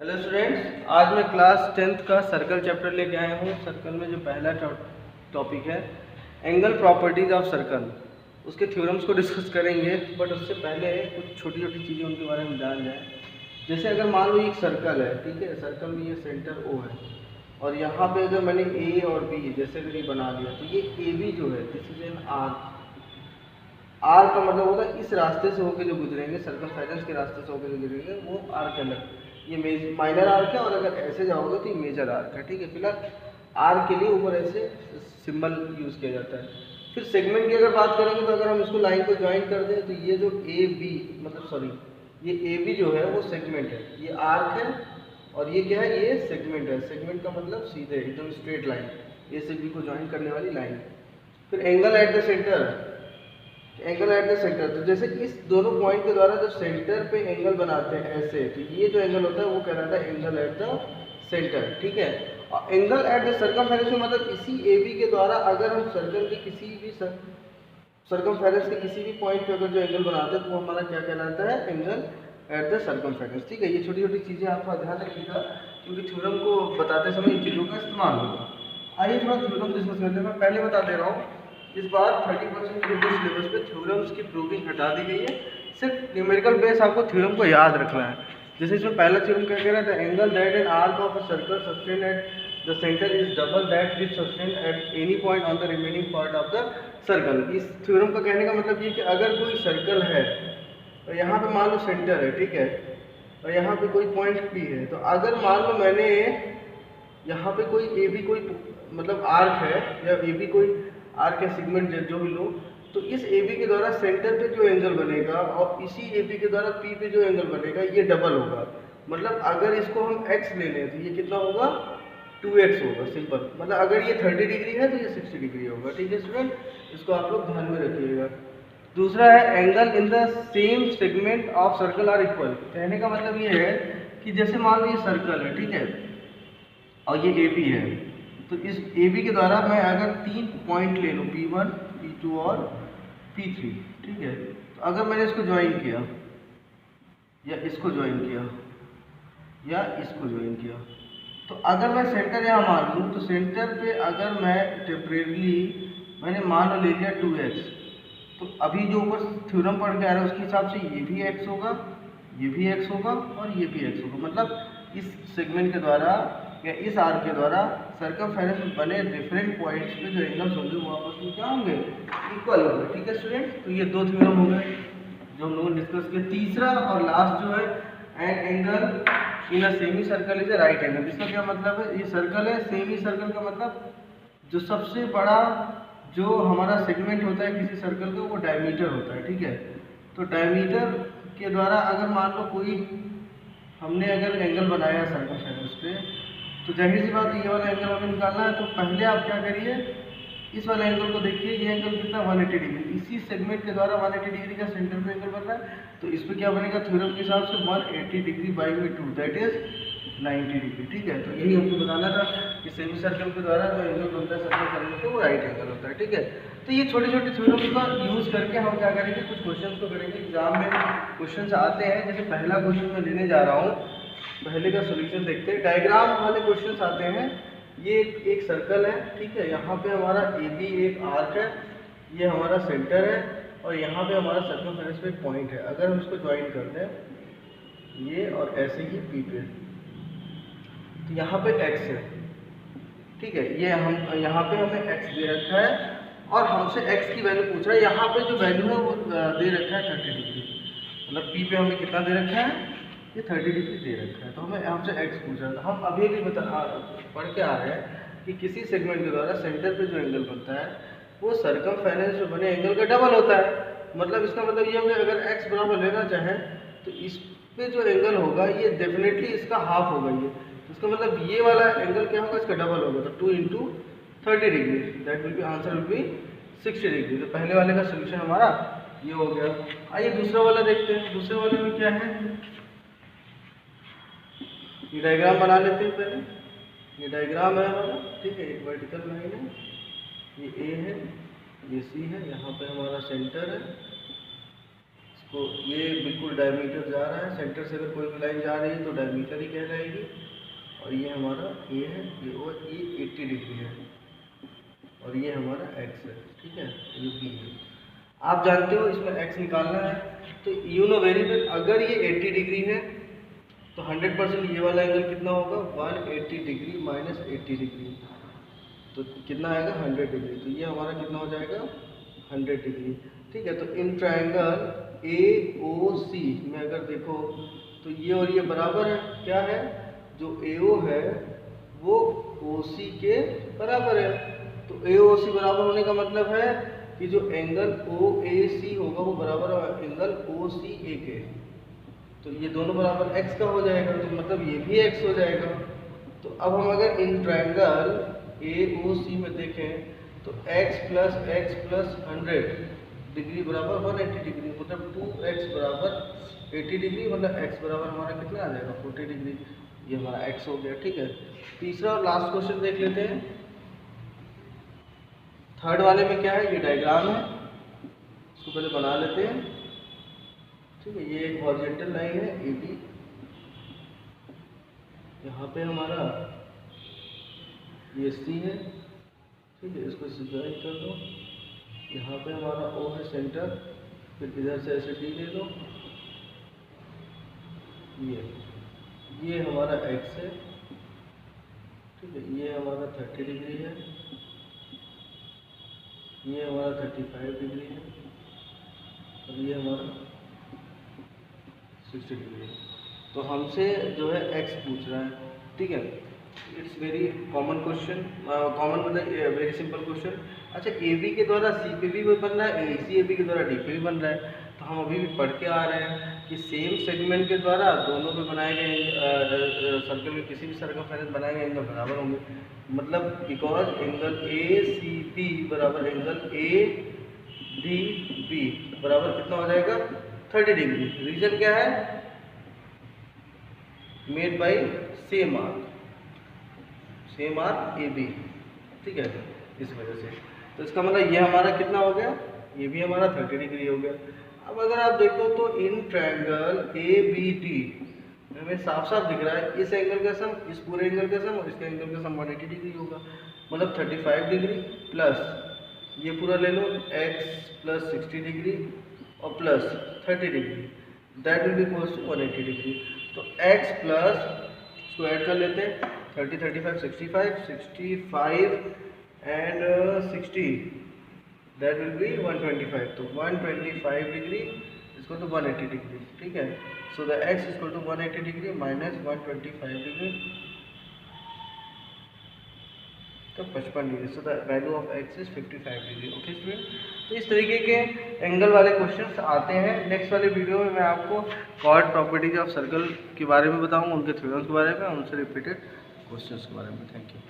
Hello students, आज मैं class 10th का सर्कल चैप्टर लेके आया हूँ। सर्कल में जो पहला टॉपिक है एंगल प्रॉपर्टीज ऑफ सर्कल, उसके थ्योरम्स को डिस्कस करेंगे। बट उससे पहले कुछ छोटी छोटी चीज़ें उनके बारे में जान जाए। जैसे अगर मान लो एक सर्कल है, ठीक है, सर्कल में ये सेंटर O है और यहाँ पे अगर मैंने A और B जैसे अगर ये बना लिया तो ये AB जो है दिस इज एन आर का मतलब होगा इस रास्ते से होकर जो गुजरेंगे, सर्कमफेरेंस के रास्ते से होकर जो गुजरेंगे वो आर कहलाता है। ये माइनर आर्क है और अगर ऐसे जाओगे तो ये मेजर आर्क है। ठीक है, फिलहाल आर के लिए ऊपर ऐसे सिंबल यूज किया जाता है। फिर सेगमेंट की अगर बात करेंगे तो अगर हम इसको लाइन को ज्वाइन कर दें तो ये जो ए बी मतलब सॉरी ये ए बी जो है वो सेगमेंट है, ये आर्क है और ये क्या है, ये सेगमेंट है। सेगमेंट का मतलब सीधे एकदम स्ट्रेट लाइन, ए से बी को ज्वाइन करने वाली लाइन। फिर angle at the centre, angle at the centre, तो जैसे इस दोनों पॉइंट के द्वारा जब सेंटर पे एंगल बनाते हैं ऐसे, तो ये जो एंगल होता है वो कहलाता है एंगल एट द सेंटर। ठीक है, और एंगल एट द सर्कमफेरेंस में मतलब इसी ए बी के द्वारा अगर हम सर्कल के किसी भी सर्कमफेरेंस के किसी भी पॉइंट पे अगर जो एंगल बनाते हैं तो वो हमारा क्या कहलाता है, एंगल एट द सर्कमफेरेंस। ठीक है, ये छोटी छोटी चीज़ें आपका ध्यान रखिएगा क्योंकि थ्योरम को बताते समय इन चीज़ों का इस्तेमाल होगा। आइए थोड़ा थ्योरम डिस्कस करते हैं। मैं पहले बता दे रहा हूँ, इस बार 30% के सिलेबस पे थ्योरम्स की प्रूविंग हटा दी गई है, सिर्फ न्यूमेरिकल बेस आपको थ्योरम को याद रखना है। जैसे इसमें पहला थ्योरम क्या कह रहा था, angle that an arc of a circle sustain at the centre is double that which sustain at any point on the remaining part of the circle. इस थ्योरम का कहने का मतलब ये कि अगर कोई सर्कल है तो यहाँ पे मान लो सेंटर है, ठीक है, और यहाँ पे कोई पॉइंट P है, तो अगर मान लो मैंने यहाँ पे कोई ए बी कोई मतलब आर्क है या ए बी कोई आर्क या सेगमेंट जो भी लो, तो इस ए बी के द्वारा सेंटर पे जो एंगल बनेगा और इसी ए बी के द्वारा पी पे जो एंगल बनेगा ये डबल होगा। मतलब अगर इसको हम x ले लें तो ये कितना होगा, 2x होगा। सिंपल, मतलब अगर ये 30 डिग्री है तो ये 60 डिग्री होगा। ठीक है स्टूडेंट, इसको आप लोग ध्यान में रखिएगा। दूसरा है angle in the same segment of circle are equal. कहने का मतलब ये है कि जैसे मान लो ये सर्कल है, ठीक है, और ये ए बी है, तो इस ए बी के द्वारा मैं अगर 3 पॉइंट ले लूँ P1, P2 और P3, ठीक है, तो अगर मैंने इसको ज्वाइन किया या इसको ज्वाइन किया या इसको ज्वाइन किया, तो अगर मैं सेंटर यहाँ मान लूँ तो सेंटर पे अगर मैं टेम्परेरी मैंने मान लो ले लिया 2x, तो अभी जो ऊपर थ्योरम पढ़ के आ रहा है उसके हिसाब से ये भी x होगा, ये भी x होगा और ये भी x होगा। मतलब इस सेगमेंट के द्वारा या इस आर्क के द्वारा सर्कमफेरेंस में बने डिफरेंट पॉइंट्स पे जो एंगल्स होंगे वो आपस में क्या होंगे, इक्वल होंगे। ठीक है स्टूडेंट, तो ये दो थ्योरम हो गए जो हम लोगों ने डिस्कस किया। तीसरा और लास्ट जो है an angle in a semi circle is a right angle. इसका क्या मतलब है, ये सर्कल है, सेमी सर्कल का मतलब जो सबसे बड़ा जो हमारा सेगमेंट होता है किसी सर्कल का वो डायमीटर होता है। ठीक है, तो डायमीटर के द्वारा अगर मान लो कोई हमने अगर एंगल बनाया सर्कमफेरेंस पे, तो जाहिर सी बात है ये वाला एंगल हमें निकालना है। तो पहले आप क्या करिए, इस वाले एंगल को देखिए, ये एंगल कितना 180 डिग्री, इसी सेगमेंट के द्वारा 180 डिग्री का सेंटर पे एंगल बन रहा है, तो इस पे क्या बनेगा थ्योरम के हिसाब से 180 डिग्री बाई में 2 दैट इज 90 डिग्री। ठीक है, तो यही हमको बताना था कि सेमी सर्कल के द्वारा जो एंगल बनता है सर्कल से वो राइट एंगल होता है। ठीक है, तो ये छोटे छोटे थ्योरम्स का यूज करके हम क्या करेंगे, कुछ क्वेश्चन को करेंगे। एग्जाम में क्वेश्चन आते हैं, जैसे पहला क्वेश्चन मैं लेने जा रहा हूँ, पहले का सोल्यूशन देखते हैं। डायग्राम वाले क्वेश्चंस आते हैं। ये एक सर्कल है, ठीक है, यहाँ पे हमारा ए बी एक आर्क है, ये हमारा सेंटर है और यहाँ पे हमारा सर्कमफेरेंस पे एक पॉइंट है। अगर हम इसको ज्वाइन कर दें ये और ऐसे ही पी पे, तो यहाँ पे x है, ठीक है, ये हम यहाँ पे हमें x दे रखा है और हमसे x की वैल्यू पूछ रहा है। यहाँ पे जो वैल्यू है वो दे रखा है 30 डिग्री, मतलब p पे हमें कितना दे रखा है, ये 30 डिग्री दे रखा है। तो हमें हमसे x पूछ रहा है। हम अभी भी पढ़ के आ रहे हैं कि किसी सेगमेंट के द्वारा सेंटर पे जो एंगल बनता है वो सर्कमफेरेंस में बने एंगल का डबल होता है। मतलब इसका मतलब ये होगा अगर x बराबर लेना चाहें तो इस पे जो एंगल होगा ये डेफिनेटली इसका हाफ होगा। ये तो इसका मतलब ये वाला एंगल क्या होगा, इसका डबल होगा, तो 2 into 30 degree, that will B answer will be 60 degree. तो पहले वाले का सोल्यूशन हमारा ये हो गया। आइए दूसरा वाला देखते हैं। दूसरे वाले में क्या है, ये डायग्राम बना लेते हैं पहले। ये डायग्राम है हमारा, ठीक है, एक वर्टिकल लाइन है, ये ए है, ये सी है, यहाँ पे हमारा सेंटर है, इस तो ये बिल्कुल डायमीटर जा रहा है, सेंटर से अगर कोई भी लाइन जा रही है तो डायमीटर ही कहलाएगी। और ये हमारा ए है, ये और ये 80 डिग्री है, और ये हमारा एक्स है, ठीक है, ये बी है। आप जानते हो इसमें एक्स निकालना है, तो यू नो वेरी वेल, अगर ये 80 डिग्री है तो 100% ये वाला एंगल कितना होगा, 180 डिग्री माइनस 80 डिग्री, तो कितना आएगा 100 डिग्री। तो ये हमारा कितना हो जाएगा 100 डिग्री, ठीक है। तो इन ट्रायंगल ए ओ सी में अगर देखो तो ये और ये बराबर है, क्या है, जो ए ओ है वो ओ सी के बराबर है। तो ए ओ सी बराबर होने का मतलब है कि जो एंगल ओ ए सी होगा वो बराबर है एंगल ओ सी ए के। तो ये दोनों बराबर x का हो जाएगा, तो मतलब ये भी x हो जाएगा। तो अब हम अगर इन ट्रायंगल ए ओ सी में देखें तो x प्लस 100 डिग्री बराबर 180 डिग्री, मतलब 2x बराबर 80 डिग्री, मतलब x बराबर हमारा कितना आ जाएगा 40 डिग्री। ये हमारा x हो गया, ठीक है। तीसरा और लास्ट क्वेश्चन देख लेते हैं। थर्ड वाले में क्या है, ये डायग्राम है, इसको पहले बना लेते हैं, ठीक है। ये एक हॉरिजॉन्टल लाइन है ए बी, यहाँ पे हमारा ये सी है, ठीक है, इसको सिग्नल कर दो। यहाँ पे हमारा ओ है सेंटर, फिर इधर से ऐसे डी ले लो, ये हमारा एक्स है, ठीक है, ये हमारा 30 डिग्री है, ये हमारा 35 डिग्री है, और ये हमारा 60 डिग्री है। तो हमसे जो है x पूछ रहा है, ठीक है। It's very common question, common मतलब वेरी सिंपल क्वेश्चन। अच्छा, ए बी के द्वारा सी पे भी बन रहा है, सी ए बी के द्वारा डी पे भी बन रहा है। तो हम अभी भी पढ़ के आ रहे हैं कि सेम सेगमेंट के द्वारा दोनों पे बनाए गए सर्कल में किसी भी सर्कमफेरेंस बनाए गए एंगल बराबर होंगे, मतलब because angle A C B बराबर एंगल ए डी बी बराबर कितना हो जाएगा 30 डिग्री। रीजन क्या है, made by same arc A B, ठीक है, इस वजह से। तो इसका मतलब ये हमारा कितना हो गया, ये भी हमारा 30 डिग्री हो गया। अब अगर आप देखो तो in triangle A B D हमें साफ साफ दिख रहा है इस एंगल का सम, इस पूरे एंगल का सम और इसके एंगल का सम 180 डिग्री होगा, मतलब 35 डिग्री प्लस ये पूरा ले लो x प्लस 60 डिग्री और plus 30 degree, that will be equals to 180 degree. तो x प्लस इसको ऐड कर लेते हैं, 30 35 65 एंड 60, दैट विल बी 125। तो 125 डिग्री इसको तो 180 डिग्री, ठीक है। So the x is equal to 180 degree minus 125 degree, तो 55 degree. So the value of x is 55 degree. Okay student, तो इस तरीके के एंगल वाले क्वेश्चंस आते हैं। नेक्स्ट वाले वीडियो में मैं आपको कॉर्ड प्रॉपर्टीज ऑफ सर्कल के बारे में बताऊंगा, उनके थ्योरम्स के बारे में, उनसे रिपीटेड क्वेश्चंस के बारे में। Thank you.